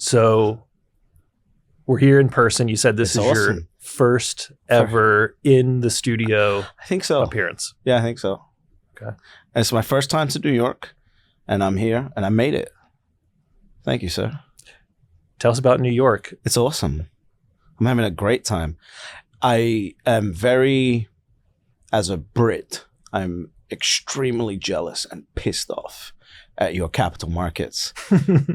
So we're here in person. You said this is awesome. your first ever in the studio I think so. appearance. Yeah, I think so. Okay. And it's my first time to New York, and I'm here, and I made it. Thank you, sir. Tell us about New York. It's awesome. I'm having a great time. I am as a Brit, I'm extremely jealous and pissed off at your capital markets,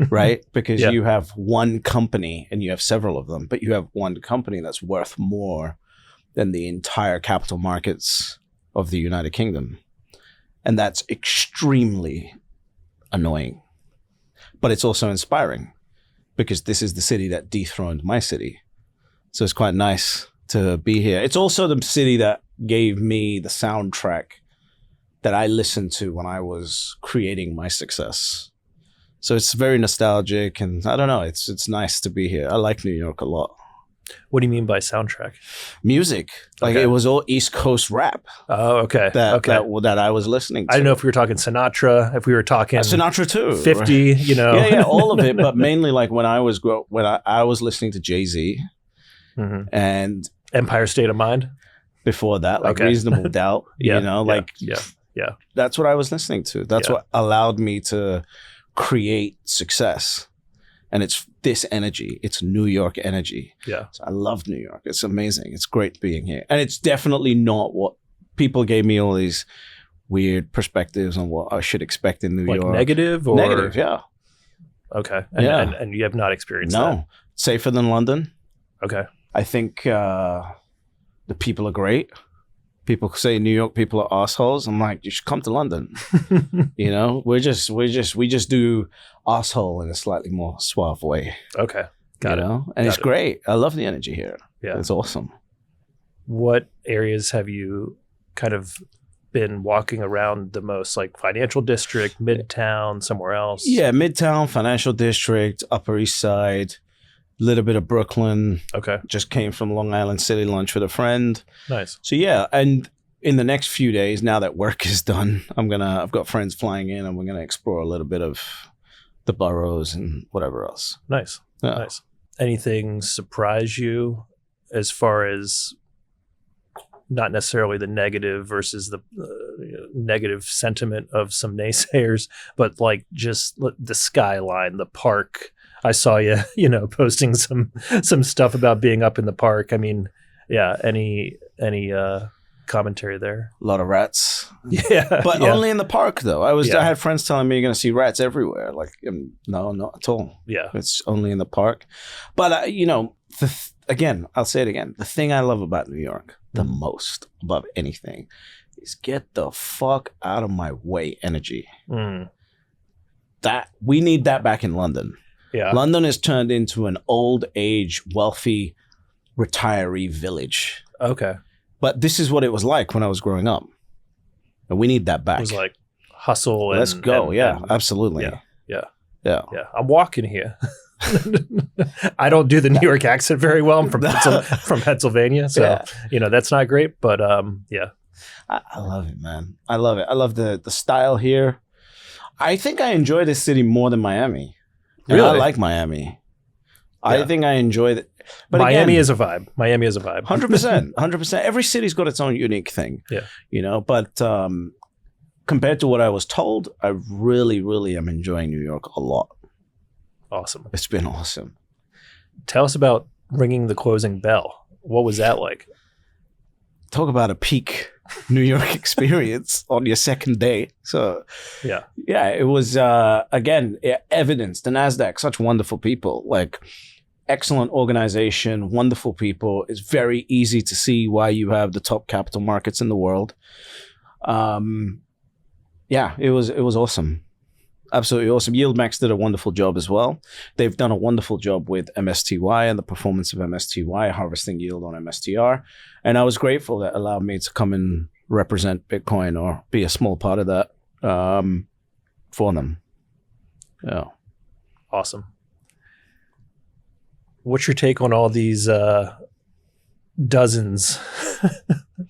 right? Because you have one company, and you have several of them, but you have one company that's worth more than the entire capital markets of the United Kingdom. And that's extremely annoying. But it's also inspiring, because this is the city that dethroned my city. So it's quite nice to be here. It's also the city that gave me the soundtrack that I listened to when I was creating my success. So it's very nostalgic, and I don't know, it's nice to be here. I like New York a lot. What do you mean by soundtrack? Music. Like it was all East Coast rap. Oh, okay. That I was listening to. I don't know if we were talking Sinatra, if we were talking Sinatra too. 50, right? you know. Yeah, all of it, but mainly like when I was listening to Jay-Z and Empire State of Mind. Before that, like Reasonable Doubt, Yeah. That's what I was listening to. That's what allowed me to create success. And it's this energy. It's New York energy. Yeah. So I love New York. It's amazing. It's great being here. And it's definitely not what people gave me all these weird perspectives on what I should expect in New York. Negative or? Negative, yeah. Okay. And you have not experienced that? No. Safer than London. Okay. I think the people are great. People say New York people are assholes. I'm like, you should come to London. You know, we just do asshole in a slightly more suave way. Okay, got it. And it's great. I love the energy here. Yeah, it's awesome. What areas have you kind of been walking around the most? Like Financial District, Midtown, somewhere else? Yeah, Midtown, Financial District, Upper East Side. Little bit of Brooklyn. Okay. Just came from Long Island City lunch with a friend. Nice. So yeah, and in the next few days, now that work is done, I've got friends flying in, and we're gonna explore a little bit of the boroughs and whatever else. Nice. Yeah. Nice. Anything surprise you as far as not necessarily the negative versus the negative sentiment of some naysayers, but like just the skyline, the park? I saw you, posting some stuff about being up in the park. I mean, yeah. Any commentary there? A lot of rats. Yeah, but only in the park though. I had friends telling me you're going to see rats everywhere. Like, no, not at all. Yeah, it's only in the park. But again, I'll say it again. The thing I love about New York the most, above anything, is get the fuck out of my way energy. That we need that back in London. Yeah. London has turned into an old age, wealthy retiree village. Okay. But this is what it was like when I was growing up. And we need that back. It was like hustle. Let's go. Absolutely. Yeah. Yeah. I'm walking here. I don't do the New York accent very well. I'm from Pennsylvania. So, that's not great. But yeah. I love it, man. I love it. I love the style here. I think I enjoy this city more than Miami. Really? I like Miami. Yeah. I think I enjoy it. But Miami is a vibe. 100%. 100%. Every city's got its own unique thing. Yeah. But compared to what I was told, I really, really am enjoying New York a lot. Awesome. It's been awesome. Tell us about ringing the closing bell. What was that like? Talk about a peak New York experience on your second day. So yeah, it was again evidence. The NASDAQ, such wonderful people, like excellent organization, wonderful people. It's very easy to see why you have the top capital markets in the world. It was awesome. Absolutely awesome. YieldMax did a wonderful job as well. They've done a wonderful job with MSTY and the performance of MSTY, harvesting yield on MSTR. And I was grateful that allowed me to come and represent Bitcoin or be a small part of that for them. Yeah. Awesome. What's your take on all these dozens,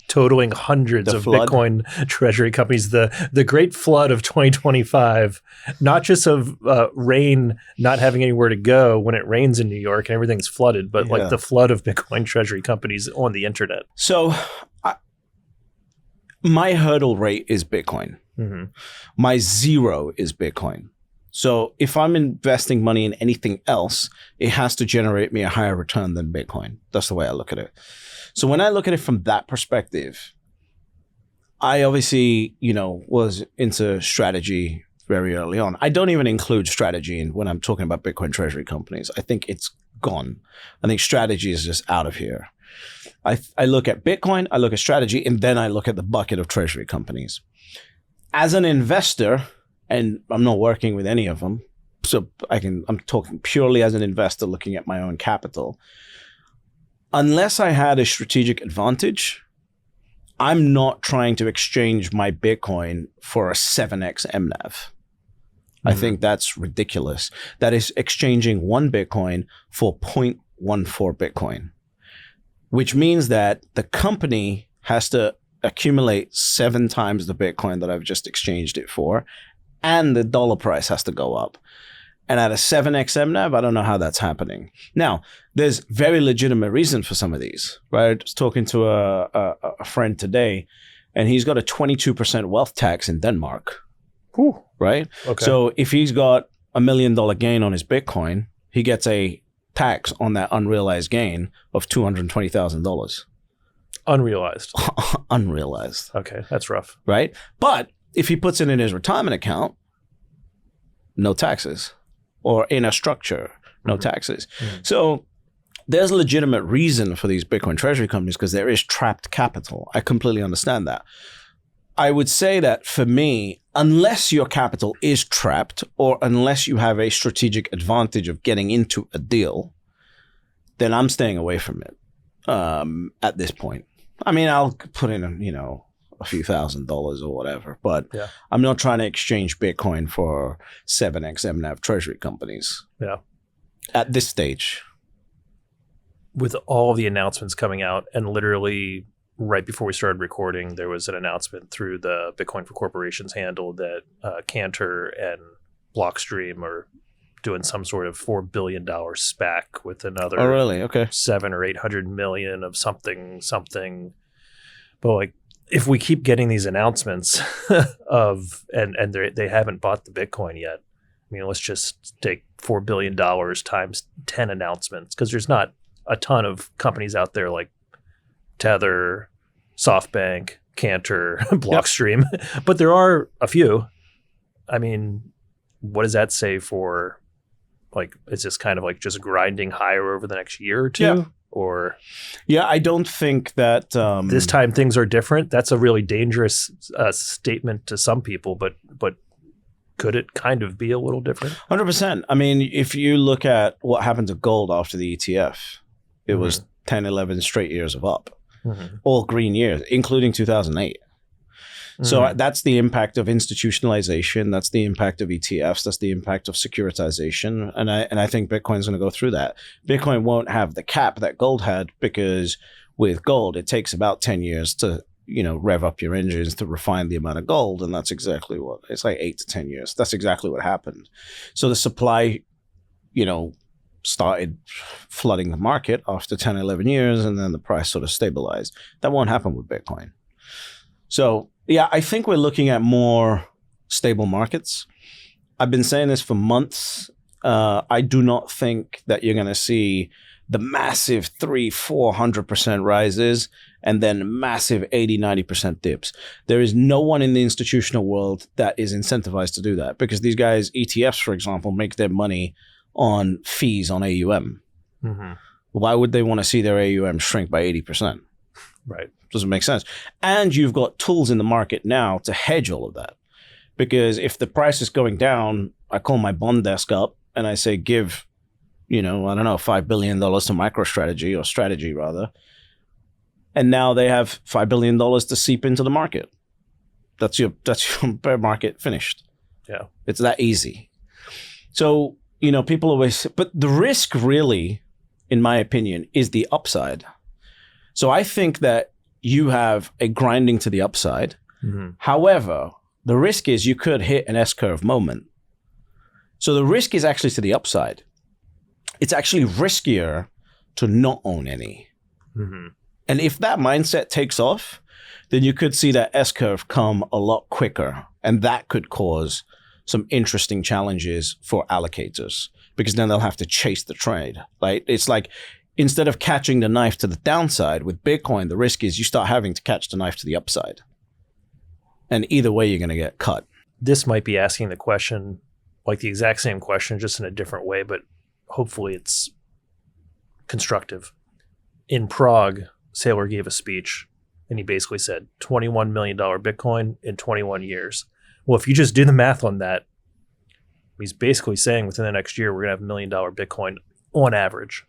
totaling hundreds The of flood? Bitcoin treasury companies. The great flood of 2025, not just of rain not having anywhere to go when it rains in New York and everything's flooded, but Yeah. like the flood of Bitcoin treasury companies on the internet. So my hurdle rate is Bitcoin. Mm-hmm. My zero is Bitcoin. So if I'm investing money in anything else, it has to generate me a higher return than Bitcoin. That's the way I look at it. So when I look at it from that perspective, I obviously, was into strategy very early on. I don't even include strategy when I'm talking about Bitcoin treasury companies. I think it's gone. I think strategy is just out of here. I look at Bitcoin, I look at strategy, and then I look at the bucket of treasury companies. As an investor, and I'm not working with any of them, so I'm talking purely as an investor looking at my own capital. Unless I had a strategic advantage, I'm not trying to exchange my Bitcoin for a 7x MNAV. I think that's ridiculous. That is exchanging one Bitcoin for 0.14 Bitcoin, which means that the company has to accumulate 7 times the Bitcoin that I've just exchanged it for, and the dollar price has to go up. And at a 7x MNAV, I don't know how that's happening. Now, there's very legitimate reason for some of these, right? I was talking to a friend today, and he's got a 22% wealth tax in Denmark, Whew. right? Okay. So if he's got $1 million gain on his Bitcoin, he gets a tax on that unrealized gain of $220,000. Unrealized. Unrealized. Okay, that's rough. Right? But if he puts it in his retirement account, no taxes. Or in a structure, no taxes. So there's a legitimate reason for these Bitcoin treasury companies because there is trapped capital. I completely understand that. I would say that for me, unless your capital is trapped or unless you have a strategic advantage of getting into a deal, then I'm staying away from it at this point. I mean, I'll put in, a few $1,000s or whatever, but Yeah. I'm not trying to exchange Bitcoin for 7x MNAV treasury companies. Yeah. At this stage. With all the announcements coming out, and literally right before we started recording, there was an announcement through the Bitcoin for Corporations handle that Cantor and Blockstream are doing some sort of $4 billion SPAC with another Oh, really? Okay. 700 or 800 million of something. But like, if we keep getting these announcements of, and they haven't bought the Bitcoin yet, I mean, let's just take $4 billion times 10 announcements, because there's not a ton of companies out there like Tether, SoftBank, Cantor, Blockstream, but there are a few. I mean, what does that say for, like, is this kind of like just grinding higher over the next year or two? Yeah. Or I don't think that this time things are different. That's a really dangerous statement to some people, but could it kind of be a little different? 100%. I mean, if you look at what happened to gold after the ETF, it was 10, 11 straight years of up, all green years, including 2008. So that's the impact of institutionalization. That's the impact of ETFs. That's the impact of securitization. And I think Bitcoin's going to go through that. Bitcoin won't have the cap that gold had, because with gold, it takes about 10 years to, rev up your engines to refine the amount of gold. And that's exactly it's like 8 to 10 years. That's exactly what happened. So the supply, started flooding the market after 10, 11 years, and then the price sort of stabilized. That won't happen with Bitcoin. So yeah, I think we're looking at more stable markets. I've been saying this for months. I do not think that you're going to see the massive 300-400% rises and then massive 80-90% dips. There is no one in the institutional world that is incentivized to do that, because these guys, ETFs, for example, make their money on fees on AUM. Why would they want to see their AUM shrink by 80%? Right. Doesn't make sense. And you've got tools in the market now to hedge all of that. Because if the price is going down, I call my bond desk up and I say, give, $5 billion to Microstrategy, or Strategy rather. And now they have $5 billion to seep into the market. That's your bear market finished. Yeah. It's that easy. So, people always, but the risk really, in my opinion, is the upside. So I think that you have a grinding to the upside. Mm-hmm. However, the risk is you could hit an S-curve moment. So the risk is actually to the upside. It's actually riskier to not own any. Mm-hmm. And if that mindset takes off, then you could see that S-curve come a lot quicker. And that could cause some interesting challenges for allocators, because then they'll have to chase the trade. Right? It's like, instead of catching the knife to the downside with Bitcoin, the risk is you start having to catch the knife to the upside. And either way, you're going to get cut. This might be asking the question, like the exact same question, just in a different way, but hopefully it's constructive. In Prague, Saylor gave a speech, and he basically said $21 million Bitcoin in 21 years. Well, if you just do the math on that, he's basically saying within the next year, we're going to have $1 million Bitcoin on average,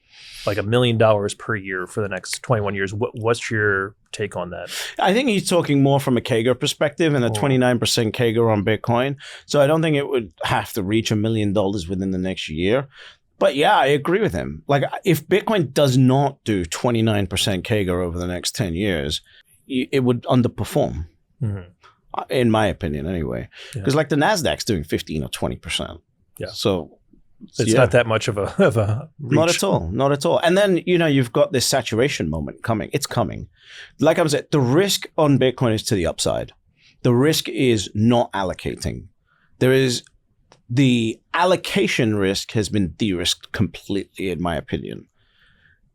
like $1 million per year for the next 21 years. What's your take on that? I think he's talking more from a CAGR perspective and a 29% CAGR on Bitcoin. So I don't think it would have to reach $1 million within the next year. But yeah, I agree with him. Like, if Bitcoin does not do 29% CAGR over the next 10 years, it would underperform, in my opinion anyway. Because like the NASDAQ's doing 15 or 20%. Yeah. So it's not that much of a reach. Not at all. Not at all. And then, you've got this saturation moment coming. It's coming. Like I said, the risk on Bitcoin is to the upside. The risk is not allocating. The allocation risk has been de-risked completely, in my opinion.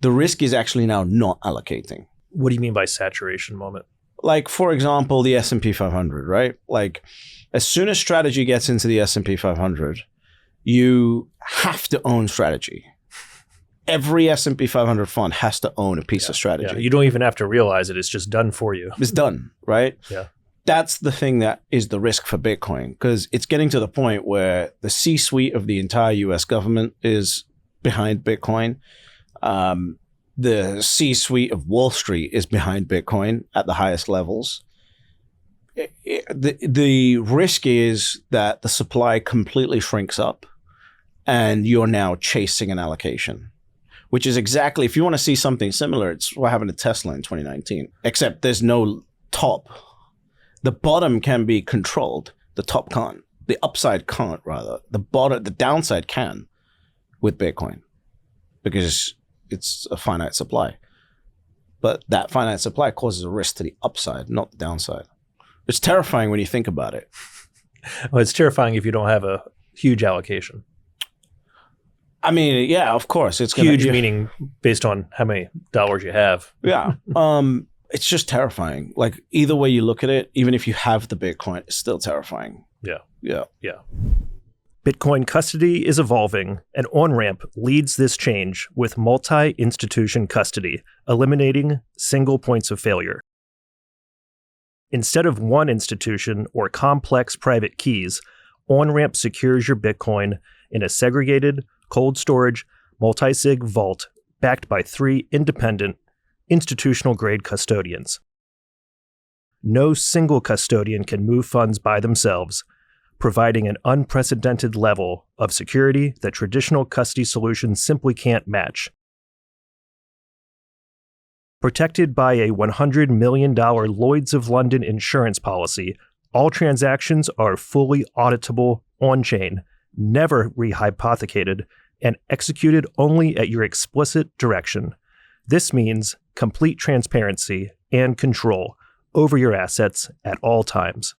The risk is actually now not allocating. What do you mean by saturation moment? Like, for example, the S&P 500, right? Like, as soon as strategy gets into the S&P 500, you have to own strategy. Every S&P 500 fund has to own a piece of strategy. Yeah. You don't even have to realize it. It's just done for you. It's done, right? Yeah. That's the thing that is the risk for Bitcoin, because it's getting to the point where the C-suite of the entire US government is behind Bitcoin. The C-suite of Wall Street is behind Bitcoin at the highest levels. The risk is that the supply completely shrinks up and you're now chasing an allocation, which is exactly, if you want to see something similar, it's what happened to Tesla in 2019, except there's no top. The bottom can be controlled. The top can't. The upside can't, rather. The downside can with Bitcoin, because it's a finite supply. But that finite supply causes a risk to the upside, not the downside. It's terrifying when you think about it. Well, it's terrifying if you don't have a huge allocation. I mean, yeah, of course. It's huge, meaning based on how many dollars you have. Yeah. It's just terrifying. Like, either way you look at it, even if you have the Bitcoin, it's still terrifying. Yeah. Yeah. Yeah. Bitcoin custody is evolving, and OnRamp leads this change with multi-institution custody, eliminating single points of failure. Instead of one institution or complex private keys, OnRamp secures your Bitcoin in a segregated, cold storage, multi-sig vault backed by 3 independent, institutional-grade custodians. No single custodian can move funds by themselves, providing an unprecedented level of security that traditional custody solutions simply can't match. Protected by a $100 million Lloyd's of London insurance policy, all transactions are fully auditable on-chain, never rehypothecated, and executed only at your explicit direction. This means complete transparency and control over your assets at all times.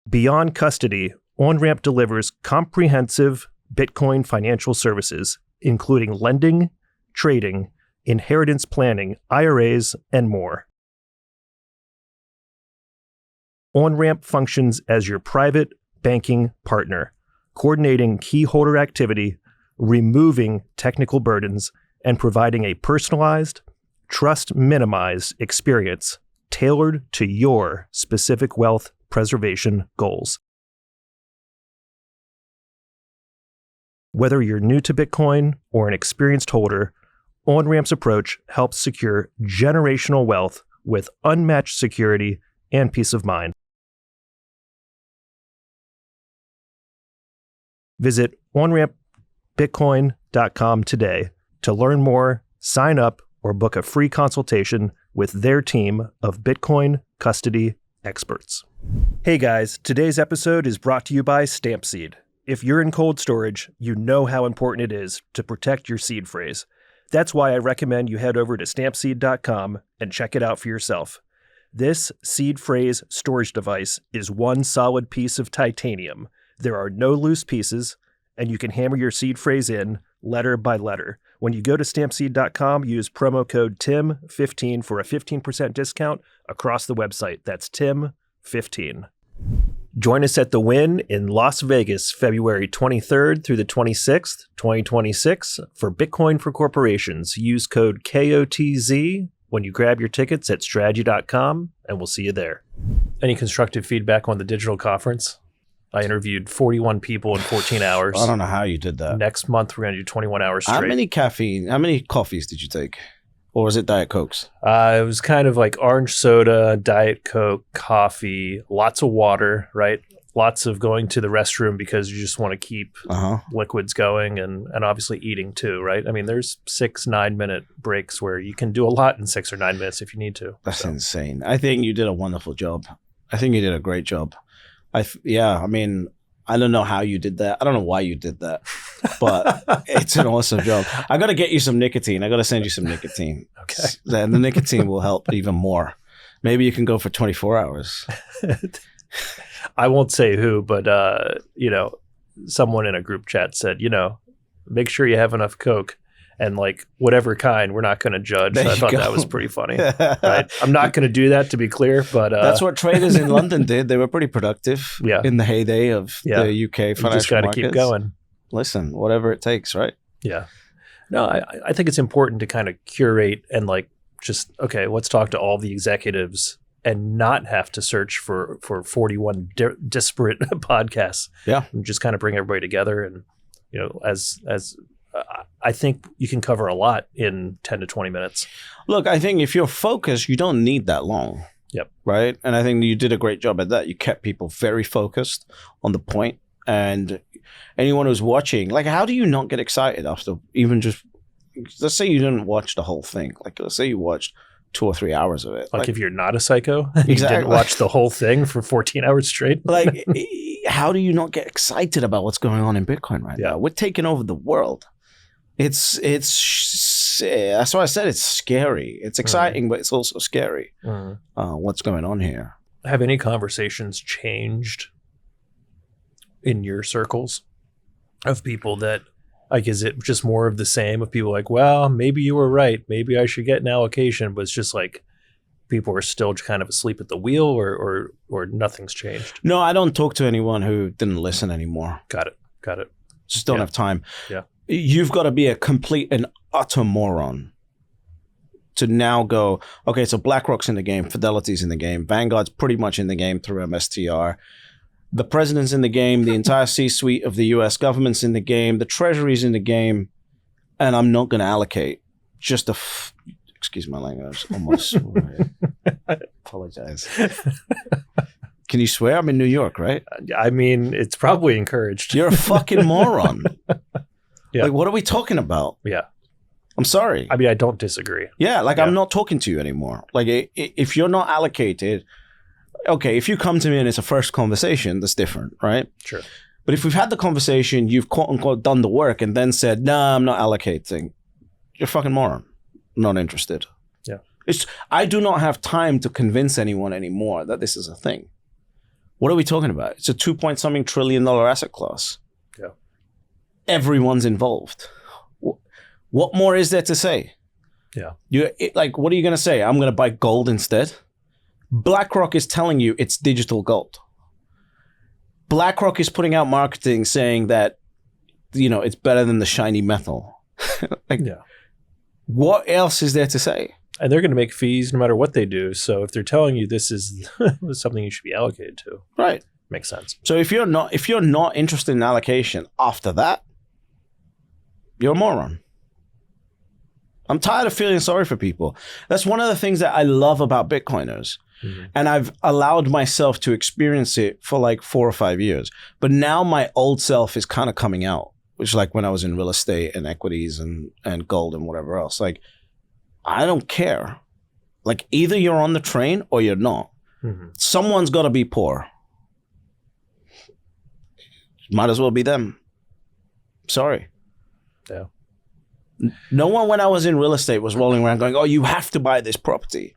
Beyond custody, OnRamp delivers comprehensive Bitcoin financial services, including lending, trading, inheritance planning, IRAs, and more. OnRamp functions as your private banking partner, coordinating key holder activity, removing technical burdens, and providing a personalized, trust-minimized experience tailored to your specific wealth preservation goals. Whether you're new to Bitcoin or an experienced holder, OnRamp's approach helps secure generational wealth with unmatched security and peace of mind. Visit onrampbitcoin.com today to learn more, sign up, or book a free consultation with their team of Bitcoin custody experts. Hey guys, today's episode is brought to you by Stampseed. If you're in cold storage, you know how important it is to protect your seed phrase. That's why I recommend you head over to stampseed.com and check it out for yourself. This seed phrase storage device is one solid piece of titanium. There are no loose pieces, and you can hammer your seed phrase in letter by letter. When you go to stampseed.com, use promo code TIM15 for a 15% discount across the website. That's TIM15. Join us at The Win in Las Vegas, February 23rd through the 26th, 2026, for Bitcoin for Corporations. Use code KOTZ when you grab your tickets at strategy.com, and we'll see you there. Any constructive feedback on the digital conference? I interviewed 41 people in 14 hours. I don't know how you did that. Next month, we're going to do 21 hours straight. How many coffees did you take? Or was it Diet Cokes? It was kind of like orange soda, Diet Coke, coffee, lots of water, right? Lots of going to the restroom because you just want to keep liquids going and obviously eating too, right? I mean, there's 6-9 minute breaks where you can do a lot in 6 or 9 minutes if you need to. That's insane. I think you did a wonderful job. I think you did a great job. I mean, I don't know how you did that. I don't know why you did that, but it's an awesome job. I got to get you some nicotine. I got to send you some nicotine. Okay. Then the nicotine will help even more. Maybe you can go for 24 hours. I won't say who, but, someone in a group chat said, make sure you have enough Coke. And like whatever kind, we're not going to judge. So I thought that was pretty funny. Right? I'm not going to do that, to be clear, but that's what traders in London did. They were pretty productive in the heyday of the UK financial markets. You just got to keep going. Listen, whatever it takes, right? Yeah. No, I think it's important to kind of curate and like just let's talk to all the executives and not have to search for 41 disparate podcasts. Yeah, and just kind of bring everybody together and as I think you can cover a lot in 10 to 20 minutes. Look, I think if you're focused, you don't need that long. Yep. Right? And I think you did a great job at that. You kept people very focused on the point. And anyone who's watching, like, how do you not get excited after even just, let's say you didn't watch the whole thing. Like, let's say you watched 2 or 3 hours of it. Like if you're not a psycho, you didn't watch the whole thing for 14 hours straight. Like, how do you not get excited about what's going on in Bitcoin right now? We're taking over the world. It's that's why I said it's scary. It's exciting, but it's also scary. What's going on here? Have any conversations changed in your circles of people that, like, is it just more of the same of people like, well, maybe you were right. Maybe I should get an allocation, but it's just like people are still kind of asleep at the wheel or nothing's changed? No, I don't talk to anyone who didn't listen anymore. Got it. Just don't have time. Yeah. You've got to be a complete and utter moron to now go, okay, so BlackRock's in the game, Fidelity's in the game, Vanguard's pretty much in the game through MSTR. The president's in the game, the entire C-suite of the US government's in the game, the Treasury's in the game, and I'm not going to allocate just excuse my language, almost apologize. Can you swear? I'm in New York, right? I mean, it's probably encouraged. You're a fucking moron. Yeah. Like, what are we talking about? Yeah. I'm sorry. I mean, I don't disagree. Yeah, like I'm not talking to you anymore. Like if you're not allocated, okay, if you come to me and it's a first conversation, that's different, right? Sure. But if we've had the conversation, you've quote unquote done the work and then said, nah, I'm not allocating. You're a fucking moron. I'm not interested. Yeah. I do not have time to convince anyone anymore that this is a thing. What are we talking about? It's a $2-point-something trillion asset class. Yeah. Everyone's involved. What more is there to say? Yeah. What are you going to say? I'm going to buy gold instead? BlackRock is telling you it's digital gold. BlackRock is putting out marketing saying that, it's better than the shiny metal. What else is there to say? And they're going to make fees no matter what they do. So if they're telling you this is something you should be allocated to, right, makes sense. So if you're not interested in allocation after that, you're a moron. I'm tired of feeling sorry for people. That's one of the things that I love about Bitcoiners. Mm-hmm. And I've allowed myself to experience it for like 4 or 5 years. But now my old self is kind of coming out, which is like when I was in real estate and equities and gold and whatever else. Like, I don't care. Like, either you're on the train or you're not. Mm-hmm. Someone's got to be poor. Might as well be them. Sorry. Yeah. No one, when I was in real estate, was rolling around going, oh, you have to buy this property.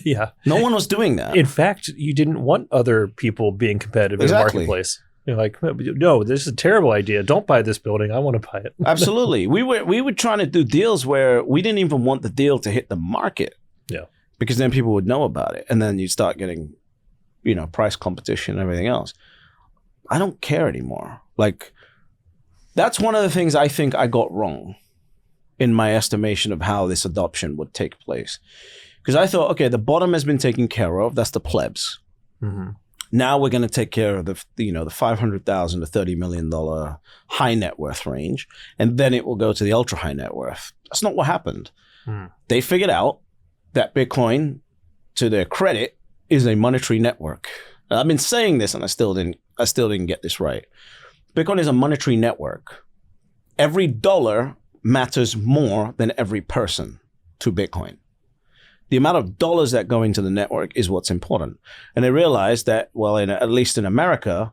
Yeah. No one was doing that. In fact, you didn't want other people being competitive in the marketplace. You're like, no, this is a terrible idea. Don't buy this building. I want to buy it. Absolutely. We were trying to do deals where we didn't even want the deal to hit the market. Yeah. Because then people would know about it. And then you start getting, price competition and everything else. I don't care anymore. Like, that's one of the things I think I got wrong in my estimation of how this adoption would take place. Because I thought, okay, the bottom has been taken care of. That's the plebs. Mm-hmm. Now we're going to take care of the $500,000 to $30 million high net worth range, and then it will go to the ultra high net worth. That's not what happened. They figured out that Bitcoin, to their credit, is a monetary network. And I've been saying this, and I still didn't get this right. Bitcoin is a monetary network. Every dollar matters more than every person to Bitcoin. The amount of dollars that go into the network is what's important. And they realized that, well, at least in America,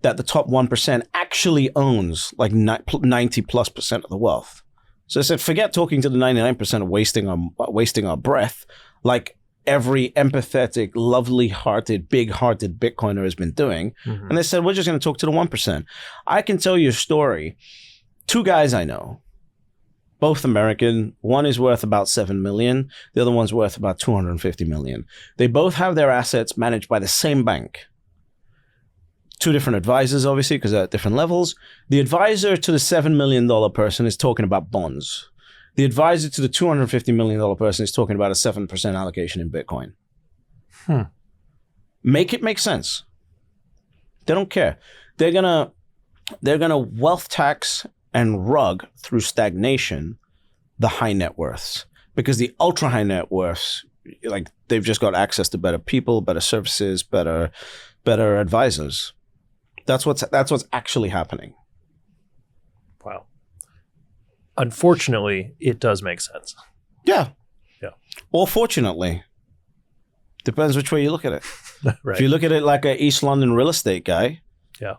that the top 1% actually owns like 90+% of the wealth. So they said, forget talking to the 99% of wasting our breath, like every empathetic, lovely-hearted, big-hearted Bitcoiner has been doing. Mm-hmm. And they said, we're just going to talk to the 1%. I can tell you a story. 2 guys I know, both American. One is worth about $7 million. The other one's worth about $250 million. They both have their assets managed by the same bank. 2 different advisors, obviously, because they're at different levels. The advisor to the $7 million person is talking about bonds. The advisor to the $250 million person is talking about a 7% allocation in Bitcoin. Make it make sense. They don't care. They're gonna wealth tax and rug through stagnation the high net worths, because the ultra high net worths, like, they've just got access to better people, better services, better advisors. That's what's actually happening. Wow. Unfortunately, it does make sense. Yeah. Yeah. Or fortunately. Depends which way you look at it. Right. If you look at it like a East London real estate guy, yeah,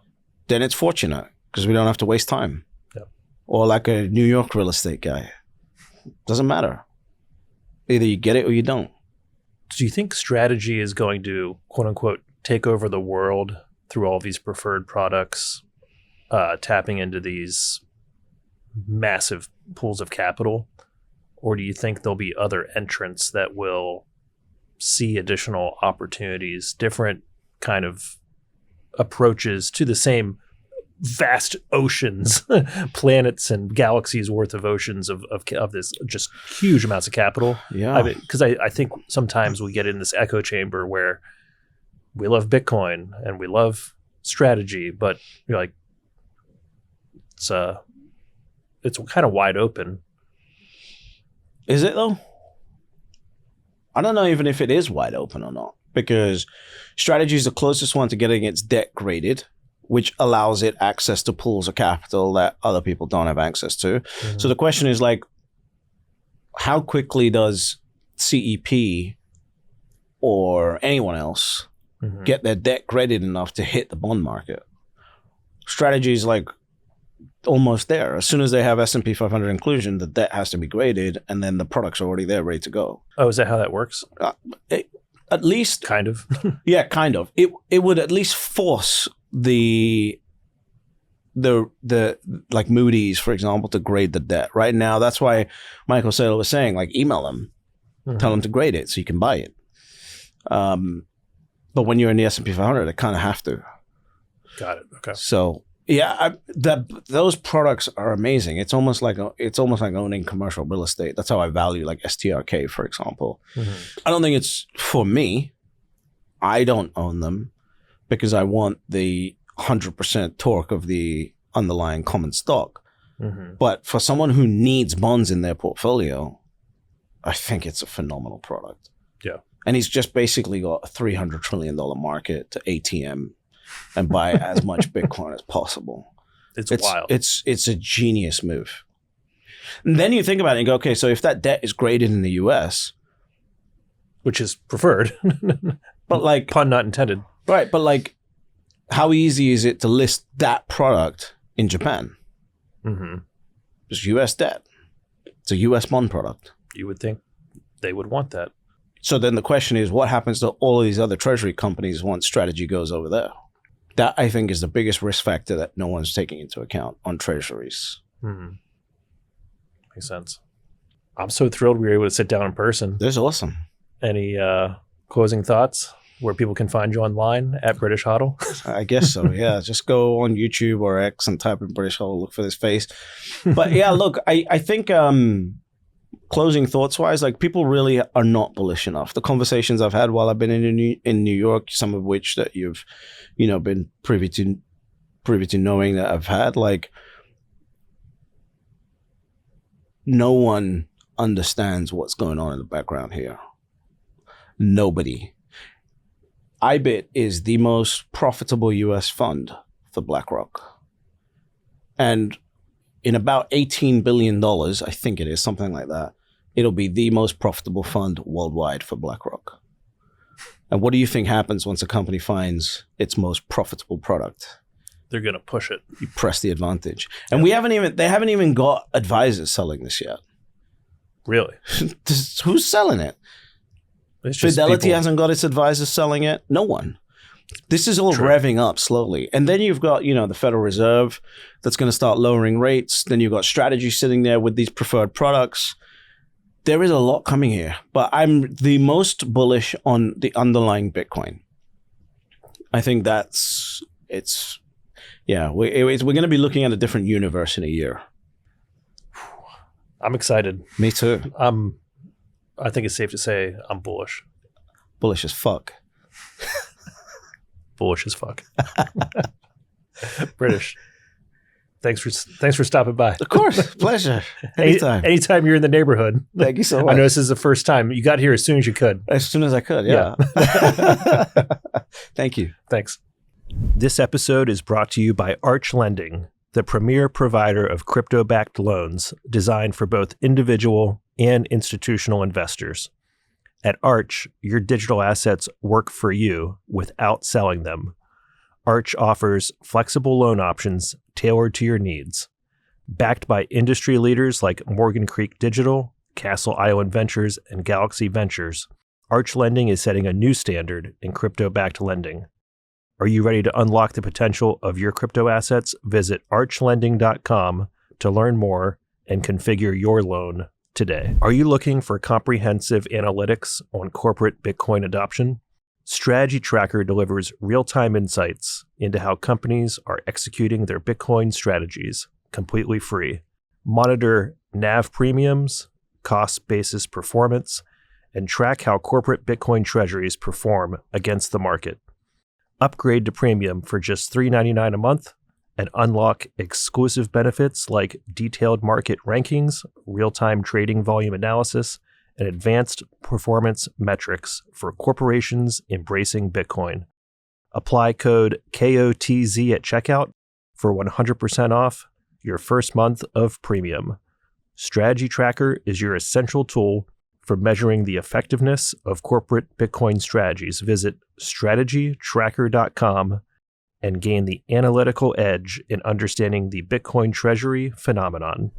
then it's fortunate because we don't have to waste time. Yeah. Or like a New York real estate guy. Doesn't matter. Either you get it or you don't. Do you think strategy is going to, quote unquote, take over the world through all these preferred products, tapping into these massive pools of capital? Or do you think there'll be other entrants that will see additional opportunities, different kind of approaches to the same vast oceans, planets and galaxies worth of oceans of this just huge amounts of capital? Yeah. Because I think sometimes we get in this echo chamber where we love Bitcoin and we love strategy, but you're like, it's kind of wide open. Is it though? I don't know even if it is wide open or not, because strategy is the closest one to getting its debt graded, which allows it access to pools of capital that other people don't have access to. Mm-hmm. So the question is, like, how quickly does CEP or anyone else get their debt graded enough to hit the bond market? Strategy is like almost there. As soon as they have S&P 500 inclusion, the debt has to be graded, and then the products are already there, ready to go. Oh, is that how that works? At least, kind of. Yeah, kind of. It would at least force the like Moody's, for example, to grade the debt. Right now, that's why Michael Saylor was saying, like, email them, tell them to grade it so you can buy it. But when you're in the S&P 500, they kind of have to. Got it. Okay. So yeah, those products are amazing. It's almost like owning commercial real estate. That's how I value like STRK, for example. I don't think it's for me. I don't own them because I want the 100% torque of the underlying common stock. But for someone who needs bonds in their portfolio, I think it's a phenomenal product. Yeah. And he's just basically got a $300 trillion market to ATM and buy as much Bitcoin as possible. It's wild. It's a genius move. And then you think about it and go, okay, so if that debt is graded in the US, which is preferred, but like, pun not intended. right, but like, how easy is it to list that product in Japan? Mm-hmm. It's US debt. It's a US bond product. You would think they would want that. So then the question is, what happens to all of these other treasury companies once strategy goes over there? That, I think, is the biggest risk factor that no one's taking into account on treasuries. Mm-hmm. Makes sense. I'm so thrilled we were able to sit down in person. That's awesome. Any closing thoughts where people can find you online at British HODL? I guess so, yeah. Just go on YouTube or X and type in British HODL, look for this face. But yeah, look, I think closing thoughts-wise, like people really are not bullish enough. The conversations I've had while I've been in New York, some of which that you've, been privy to knowing that I've had, like no one understands what's going on in the background here. Nobody. IBIT is the most profitable US fund for BlackRock. And in about $18 billion, I think it is, something like that, it'll be the most profitable fund worldwide for BlackRock. And what do you think happens once a company finds its most profitable product? They're going to push it. You press the advantage. And they haven't even got advisors selling this yet. Really? Who's selling it? It's just Fidelity people. hasn't got its advisors selling it. No one. This is all True. revving up slowly. And then you've got, the Federal Reserve that's going to start lowering rates. Then you've got strategy sitting there with these preferred products. There is a lot coming here. But I'm the most bullish on the underlying Bitcoin. I think we're going to be looking at a different universe in a year. I'm excited. Me too. I think it's safe to say I'm bullish. Bullish as fuck. Bullish as fuck. British. Thanks for stopping by. Of course. Pleasure. Anytime. Anytime you're in the neighborhood. Thank you so much. I know this is the first time. You got here as soon as you could. As soon as I could, yeah. Thank you. Thanks. This episode is brought to you by Arch Lending, the premier provider of crypto-backed loans designed for both individual and institutional investors. At Arch, your digital assets work for you without selling them. Arch offers flexible loan options tailored to your needs. Backed by industry leaders like Morgan Creek Digital, Castle Island Ventures, and Galaxy Ventures, Arch Lending is setting a new standard in crypto-backed lending. Are you ready to unlock the potential of your crypto assets? Visit archlending.com to learn more and configure your loan today. Are you looking for comprehensive analytics on corporate Bitcoin adoption? Strategy Tracker delivers real-time insights into how companies are executing their Bitcoin strategies completely free. Monitor NAV premiums, cost basis performance, and track how corporate Bitcoin Treasuries perform against the market. Upgrade to Premium for just $3.99 a month and unlock exclusive benefits like detailed market rankings, real-time trading volume analysis, and advanced performance metrics for corporations embracing Bitcoin. Apply code KOTZ at checkout for 100% off your first month of Premium. Strategy Tracker is your essential tool for measuring the effectiveness of corporate Bitcoin strategies. Visit strategytracker.com and gain the analytical edge in understanding the Bitcoin Treasury phenomenon.